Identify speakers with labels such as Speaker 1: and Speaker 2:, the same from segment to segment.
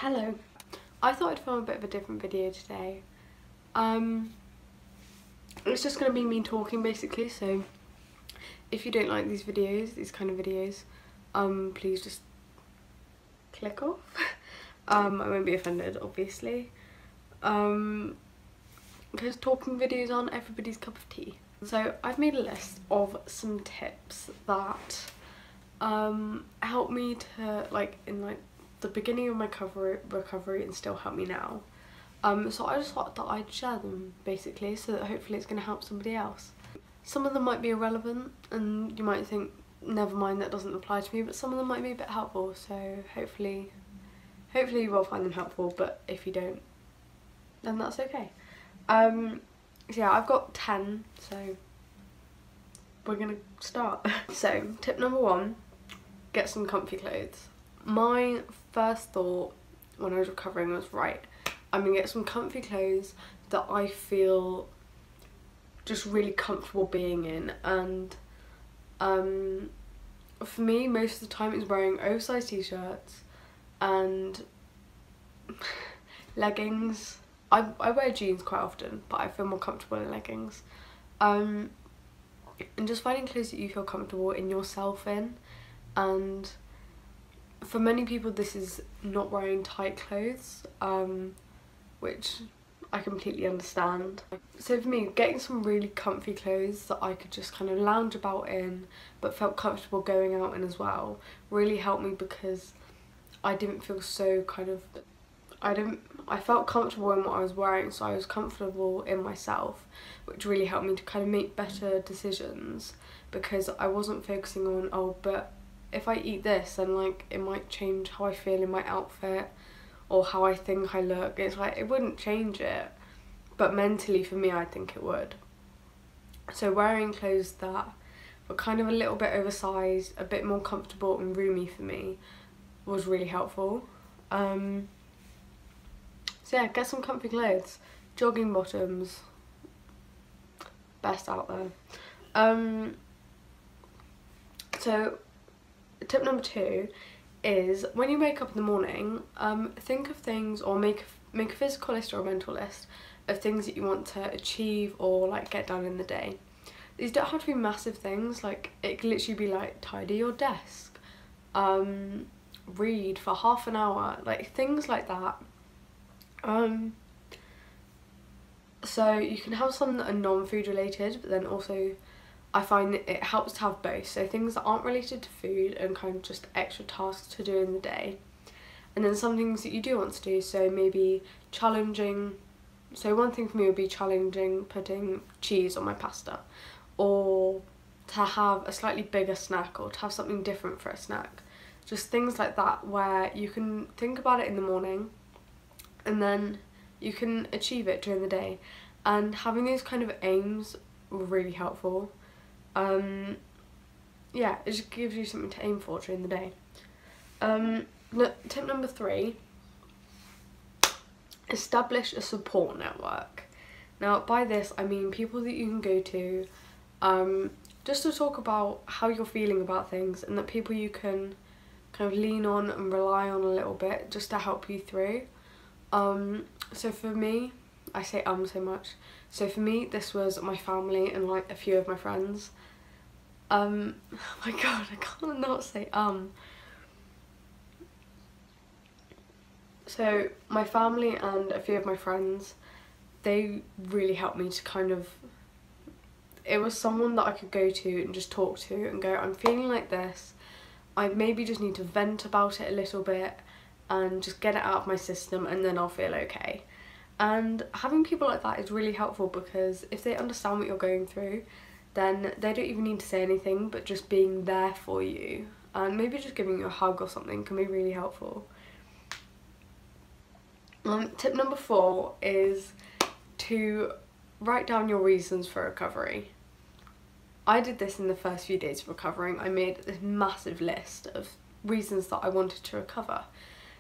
Speaker 1: Hello. I thought I'd film a bit of a different video today. It's just going to be me talking basically, so if you don't like these videos, these kind of videos, please just click off. I won't be offended, obviously. Because talking videos aren't everybody's cup of tea. So I've made a list of some tips that help me to in the beginning of my recovery and still help me now. So I just thought that I'd share them basically, so that hopefully it's going to help somebody else. Some of them might be irrelevant and you might think, never mind, that doesn't apply to me, but some of them might be a bit helpful, so hopefully you will find them helpful, but if you don't, then that's okay. So yeah, I've got 10, so we're gonna start. So tip number 1, get some comfy clothes. My first thought when I was recovering was, right, I'm gonna get some comfy clothes that I feel just really comfortable being in, and for me most of the time it's wearing oversized t-shirts and leggings. I wear jeans quite often, but I feel more comfortable in leggings. And just finding clothes that you feel comfortable in yourself in. And for many people this is not wearing tight clothes, which I completely understand. So for me, getting some really comfy clothes that I could just kind of lounge about in but felt comfortable going out in as well really helped me, because I didn't feel so I felt comfortable in what I was wearing, so I was comfortable in myself, which really helped me to kind of make better decisions, because I wasn't focusing on, oh, but if I eat this then like it might change how I feel in my outfit or how I think I look. It's like, it wouldn't change it, but mentally for me I think it would. So wearing clothes that were kind of a little bit oversized, a bit more comfortable and roomy for me was really helpful. So yeah, get some comfy clothes. Jogging bottoms, best out there. So tip number 2 is, when you wake up in the morning, think of things, or make a physical list or a mental list of things that you want to achieve or like get done in the day. These don't have to be massive things, like it could literally be like tidy your desk, read for half an hour, like things like that. So you can have some that are non-food related, but then also I find that it helps to have both, so things that aren't related to food and kind of just extra tasks to do in the day, and then some things that you do want to do, so maybe challenging. So one thing for me would be challenging putting cheese on my pasta, or to have a slightly bigger snack, or to have something different for a snack. Just things like that where you can think about it in the morning and then you can achieve it during the day, and having these kind of aims were really helpful. Yeah, it just gives you something to aim for during the day. Tip number 3, establish a support network. Now by this I mean people that you can go to just to talk about how you're feeling about things, and that people you can kind of lean on and rely on a little bit just to help you through. So for me, I say so much, so for me this was my family and like a few of my friends. Oh my god, I can't not say So my family and a few of my friends, they really helped me to kind of, it was someone that I could go to and just talk to and go, I'm feeling like this, I maybe just need to vent about it a little bit and just get it out of my system, and then I'll feel okay. And having people like that is really helpful, because if they understand what you're going through, then they don't even need to say anything, but just being there for you and maybe just giving you a hug or something can be really helpful. Tip number 4 is to write down your reasons for recovery. I did this in the first few days of recovering. I made this massive list of reasons that I wanted to recover.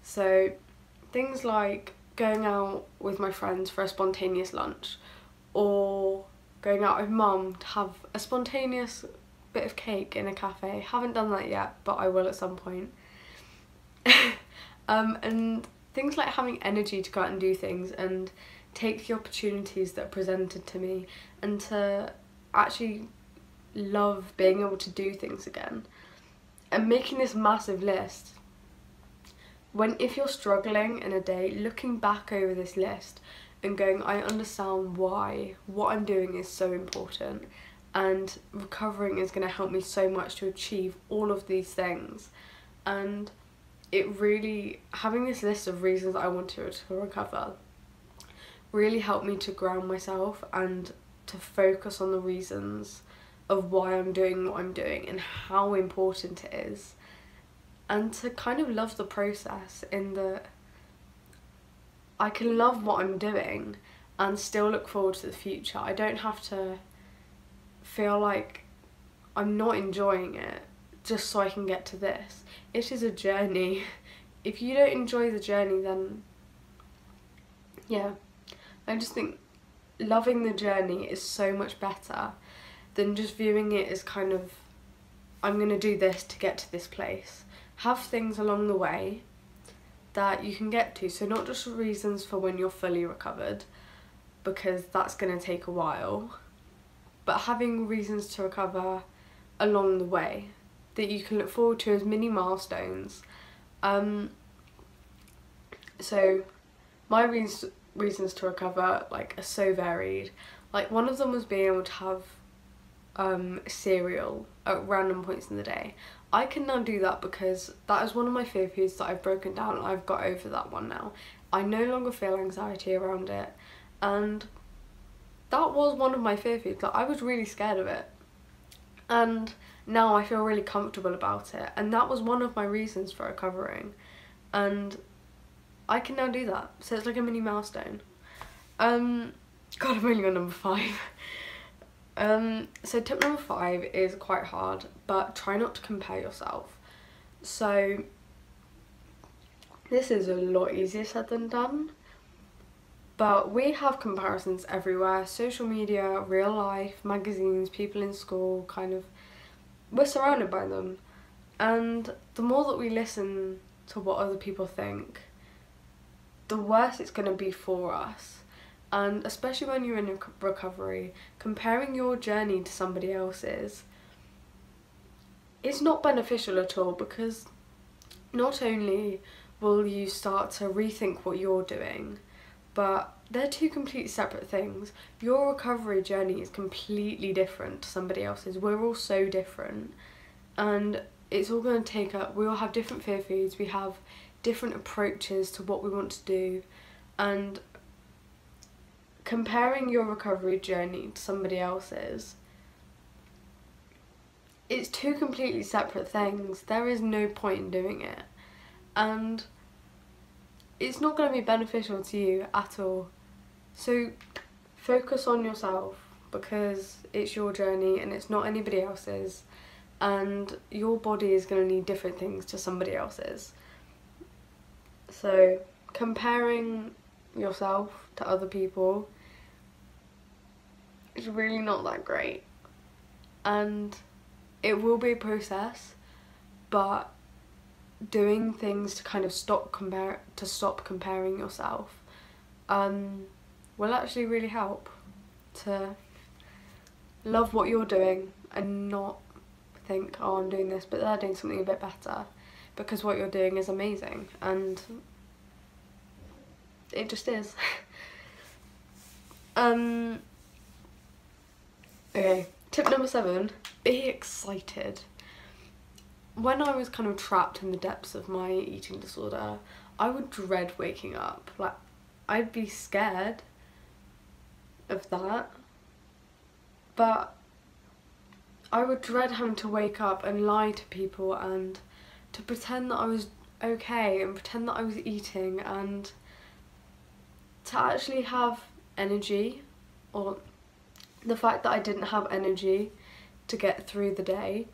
Speaker 1: So things like going out with my friends for a spontaneous lunch, or going out with mum to have a spontaneous bit of cake in a cafe. Haven't done that yet, but I will at some point. And things like having energy to go out and do things and take the opportunities that are presented to me, and to actually love being able to do things again. And making this massive list, if you're struggling in a day, looking back over this list and going, I understand why what I'm doing is so important, and recovering is going to help me so much to achieve all of these things. And it really, having this list of reasons I wanted to recover really helped me to ground myself and to focus on the reasons of why I'm doing what I'm doing and how important it is, and to kind of love the process, in that I can love what I'm doing and still look forward to the future. I don't have to feel like I'm not enjoying it just so I can get to this. It is a journey. If you don't enjoy the journey, then yeah, I just think loving the journey is so much better than just viewing it as kind of, I'm going to do this to get to this place. Have things along the way that you can get to, so not just reasons for when you're fully recovered, because that's going to take a while, but having reasons to recover along the way that you can look forward to as mini milestones. So my reasons to recover are so varied. Like, one of them was being able to have cereal at random points in the day. I can now do that because that is one of my fear foods that I've broken down, and I've got over that one now. I no longer feel anxiety around it, and that was one of my fear foods. Like, I was really scared of it, and now I feel really comfortable about it, and that was one of my reasons for recovering, and I can now do that. So it's like a mini milestone. God, I'm only on number 5. So tip number 5 is quite hard, but try not to compare yourself. So this is a lot easier said than done, but we have comparisons everywhere. Social media, real life, magazines, people in school, we're surrounded by them. And the more that we listen to what other people think, the worse it's going to be for us. And especially when you're in recovery, comparing your journey to somebody else's is not beneficial at all, because not only will you start to rethink what you're doing, but they're two completely separate things. Your recovery journey is completely different to somebody else's. We're all so different, and it's all going to take up, we all have different fear foods, we have different approaches to what we want to do, and comparing your recovery journey to somebody else's, it's two completely separate things. There is no point in doing it, and it's not going to be beneficial to you at all. So focus on yourself, because it's your journey and it's not anybody else's, and your body is going to need different things to somebody else's. So comparing yourself to other people is really not that great, and it will be a process, but doing things to kind of stop comparing yourself will actually really help to love what you're doing and not think, oh, I'm doing this but they're doing something a bit better, because what you're doing is amazing, and it just is. Okay, tip number 7, be excited. When I was kind of trapped in the depths of my eating disorder, I would dread waking up. Like, I'd be scared of that, but I would dread having to wake up and lie to people and to pretend that I was okay and pretend that I was eating, and to actually have energy, or the fact that I didn't have energy to get through the day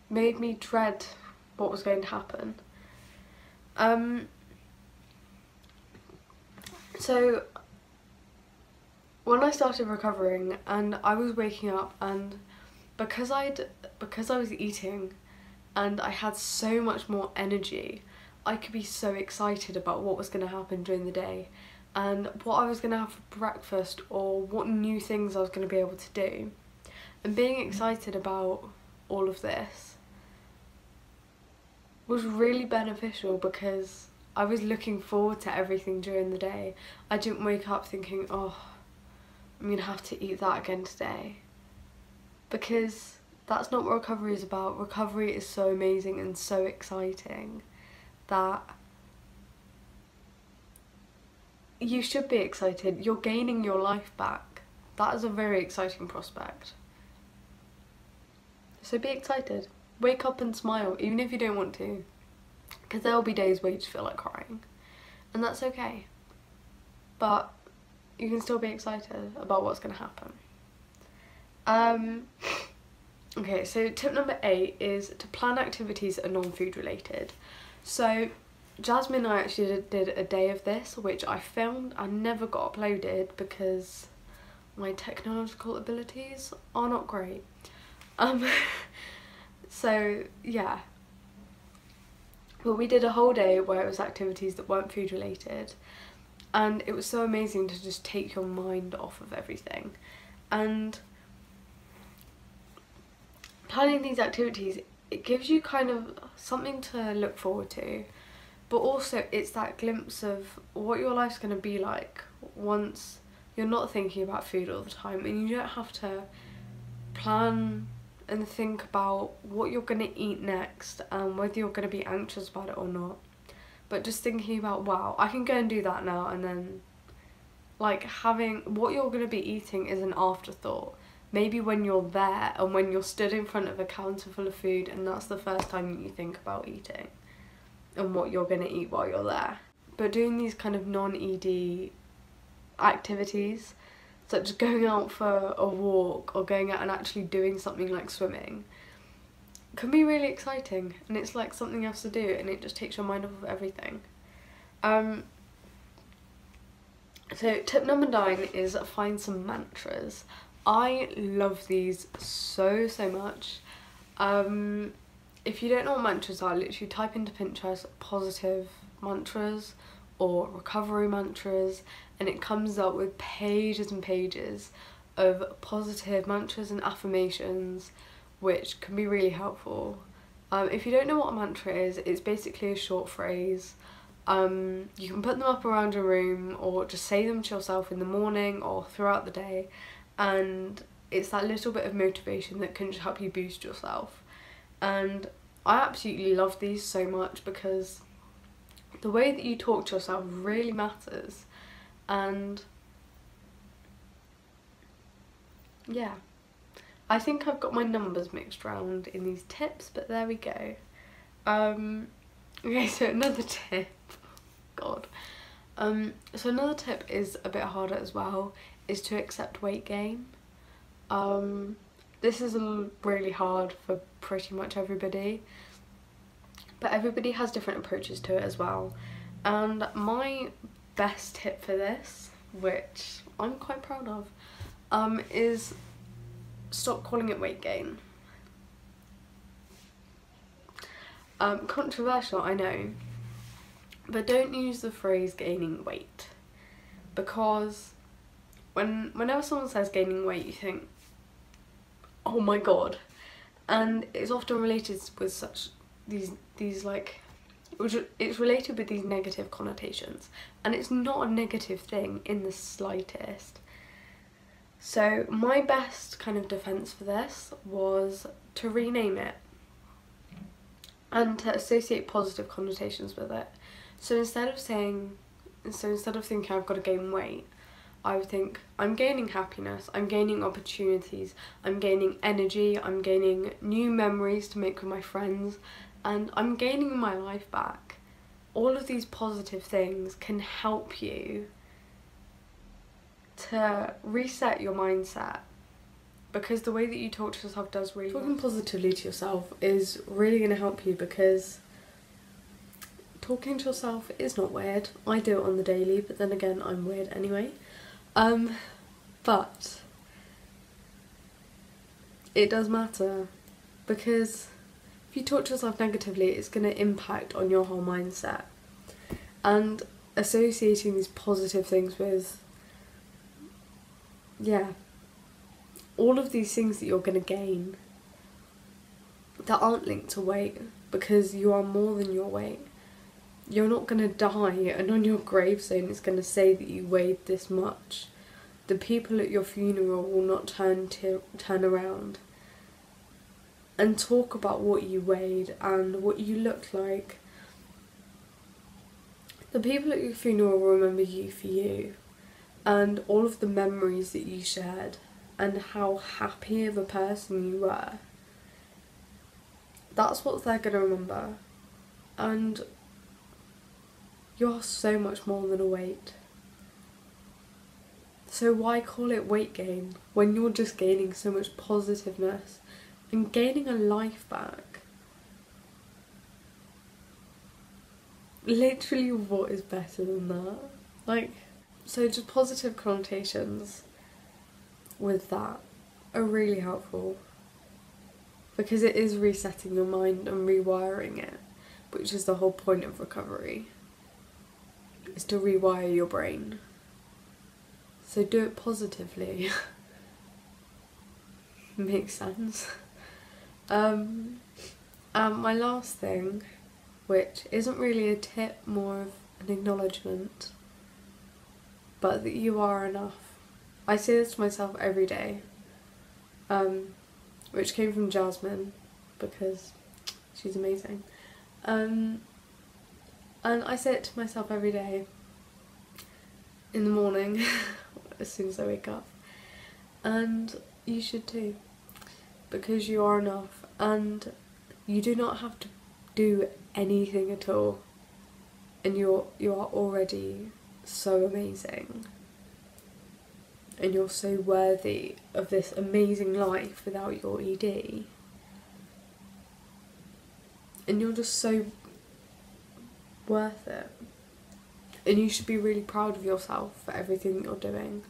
Speaker 1: made me dread what was going to happen. So when I started recovering and I was waking up, and because I was eating and I had so much more energy. I could be so excited about what was going to happen during the day and what I was going to have for breakfast or what new things I was going to be able to do. And being excited about all of this was really beneficial because I was looking forward to everything during the day. I didn't wake up thinking, oh, I'm going to have to eat that again today. Because that's not what recovery is about. Recovery is so amazing and so exciting that you should be excited. You're gaining your life back. That is a very exciting prospect. So be excited. Wake up and smile, even if you don't want to. Because there will be days where you just feel like crying. And that's okay. But you can still be excited about what's going to happen. Okay, so tip number 8 is to plan activities that are non-food related. So Jasmine and I actually did a day of this, which I filmed and never got uploaded because my technological abilities are not great. So yeah, but we did a whole day where it was activities that weren't food related, and it was so amazing to just take your mind off of everything. And planning these activities, it gives you kind of something to look forward to, but also it's that glimpse of what your life's going to be like once you're not thinking about food all the time, and you don't have to plan and think about what you're going to eat next and whether you're going to be anxious about it or not, but just thinking about, wow, I can go and do that now, and then like having what you're going to be eating is an afterthought. Maybe when you're there and when you're stood in front of a counter full of food and that's the first time you think about eating and what you're going to eat while you're there. But doing these kind of non-ED activities, such as going out for a walk or going out and actually doing something like swimming, can be really exciting, and it's like something else to do and it just takes your mind off of everything. So tip number 9 is find some mantras. I love these so much. If you don't know what mantras are, literally type into Pinterest positive mantras or recovery mantras, and it comes up with pages and pages of positive mantras and affirmations, which can be really helpful. If you don't know what a mantra is, it's basically a short phrase. You can put them up around your room or just say them to yourself in the morning or throughout the day, and it's that little bit of motivation that can just help you boost yourself. And I absolutely love these so much because the way that you talk to yourself really matters. And yeah, I think I've got my numbers mixed around in these tips, but there we go. Okay, so another tip, God. So another tip is a bit harder as well, is to accept weight gain. This is really hard for pretty much everybody, but everybody has different approaches to it as well. And my best tip for this, which I'm quite proud of, is stop calling it weight gain. Controversial, I know, but don't use the phrase gaining weight, because whenever someone says gaining weight, you think, oh my god, and it's often related with such these like, it's related with these negative connotations, and it's not a negative thing in the slightest. So my best kind of defense for this was to rename it and to associate positive connotations with it. So instead of thinking I've got to gain weight, I would think I'm gaining happiness, I'm gaining opportunities, I'm gaining energy, I'm gaining new memories to make with my friends, and I'm gaining my life back. All of these positive things can help you to reset your mindset, because the way that you talk to yourself does really matter. Talking positively to yourself is really going to help you, because talking to yourself is not weird. I do it on the daily, but then again, I'm weird anyway. But it does matter, because if you talk to yourself negatively, it's going to impact on your whole mindset. And associating these positive things with, yeah, all of these things that you're going to gain that aren't linked to weight, because you are more than your weight. You're not going to die and on your gravestone it's going to say that you weighed this much. The people at your funeral will not turn around and talk about what you weighed and what you looked like. The people at your funeral will remember you for you and all of the memories that you shared and how happy of a person you were. That's what they're going to remember. And you're so much more than a weight. So why call it weight gain when you're just gaining so much positiveness and gaining a life back? Literally, what is better than that? Like, so just positive connotations with that are really helpful, because it is resetting your mind and rewiring it, which is the whole point of recovery, is to rewire your brain. So do it positively. Makes sense. My last thing, which isn't really a tip, more of an acknowledgement, but that you are enough. I say this to myself every day, which came from Jasmine, because she's amazing. And I say it to myself every day in the morning as soon as I wake up, and you should too, because you are enough and you do not have to do anything at all, and you are already so amazing, and you're so worthy of this amazing life without your ED, and you're just so worth it. And you should be really proud of yourself for everything that you're doing,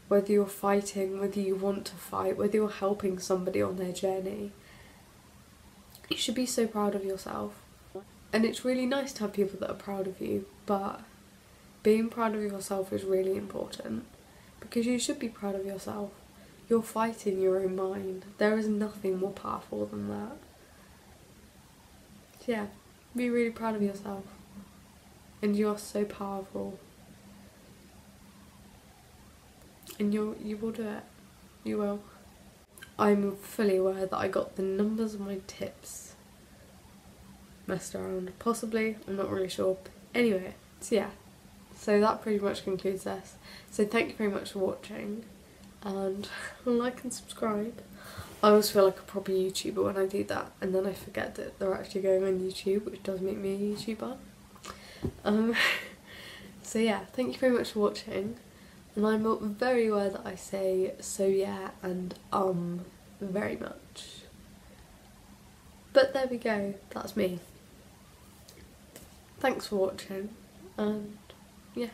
Speaker 1: whether you're fighting, whether you want to fight, whether you're helping somebody on their journey. You should be so proud of yourself. And it's really nice to have people that are proud of you, but being proud of yourself is really important, because you should be proud of yourself. You're fighting your own mind. There is nothing more powerful than that. So yeah, be really proud of yourself. And you are so powerful. And you will do it. You will. I'm fully aware that I got the numbers of my tips messed around. Possibly, I'm not really sure. Anyway, so yeah. So that pretty much concludes this. So thank you very much for watching. And like and subscribe. I always feel like a proper YouTuber when I do that. And then I forget that they're actually going on YouTube, which does make me a YouTuber. So yeah, thank you very much for watching, and I'm very aware that I say so yeah and very much, but there we go, that's me. Thanks for watching, and yeah.